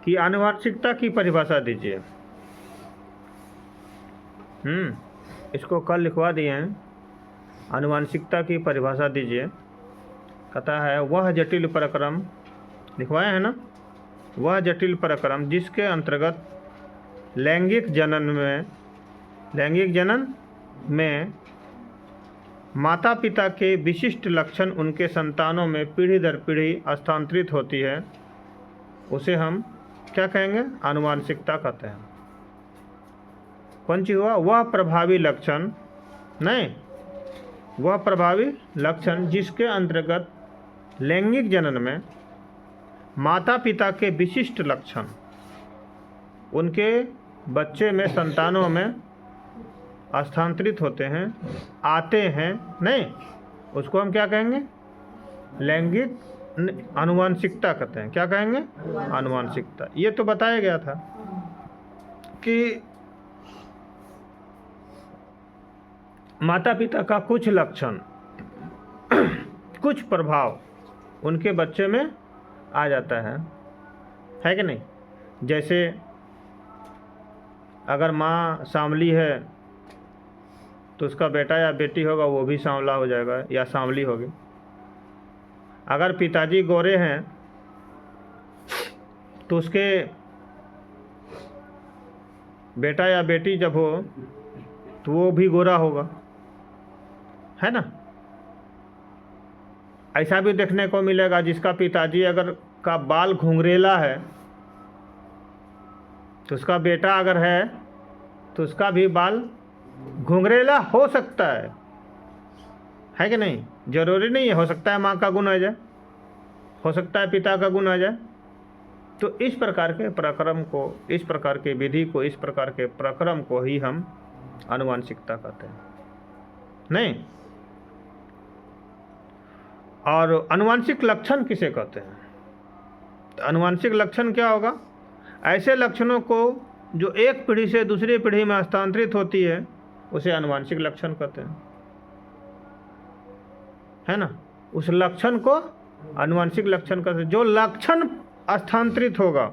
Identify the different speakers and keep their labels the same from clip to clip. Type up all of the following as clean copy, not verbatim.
Speaker 1: कि आनुवांशिकता की परिभाषा दीजिए। इसको कल लिखवा दिए हैं। आनुवांशिकता की परिभाषा दीजिए। कहता है वह जटिल प्रक्रम, लिखवाए हैं ना, वह जटिल प्रक्रम जिसके अंतर्गत लैंगिक जनन में माता पिता के विशिष्ट लक्षण उनके संतानों में पीढ़ी दर पीढ़ी हस्तांतरित होती है, उसे हम क्या कहेंगे? आनुवांशिकता कहते हैं। कौन चीज़ हुआ? वह प्रभावी लक्षण, नहीं, वह प्रभावी लक्षण जिसके अंतर्गत लैंगिक जनन में माता पिता के विशिष्ट लक्षण उनके बच्चे में, संतानों में हस्तांतरित होते हैं, आते हैं, नहीं, उसको हम क्या कहेंगे? लैंगिक आनुवांशिकता कहते हैं। क्या कहेंगे? आनुवांशिकता। ये तो बताया गया था कि माता पिता का कुछ लक्षण कुछ प्रभाव उनके बच्चे में आ जाता है कि नहीं? जैसे अगर माँ सांवली है तो उसका बेटा या बेटी होगा वो भी सांवला हो जाएगा या सांवली होगी। अगर पिताजी गोरे हैं तो उसके बेटा या बेटी जब हो तो वो भी गोरा होगा, है ना? ऐसा भी देखने को मिलेगा जिसका पिताजी अगर का बाल घुंघरेला है तो उसका बेटा अगर है तो उसका भी बाल घुंघरेला हो सकता है कि नहीं? जरूरी नहीं है, हो सकता है माँ का गुण आ जाए, हो सकता है पिता का गुण आ जाए। तो इस प्रकार के प्रक्रम को, इस प्रकार के विधि को, इस प्रकार के प्रक्रम को ही हम आनुवांशिकता कहते हैं, नहीं? और आनुवांशिक लक्षण किसे कहते हैं? तो आनुवांशिक लक्षण क्या होगा? ऐसे लक्षणों को जो एक पीढ़ी से दूसरी पीढ़ी में हस्तांतरित होती है उसे आनुवांशिक लक्षण कहते हैं, है ना? उस लक्षण को आनुवांशिक लक्षण कहते हैं। जो लक्षण हस्तांतरित होगा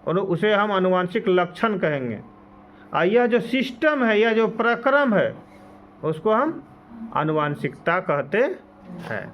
Speaker 1: और उसे हम आनुवांशिक लक्षण कहेंगे। और यह जो सिस्टम है, यह जो प्रक्रम है, उसको हम आनुवांशिकता कहते हैं।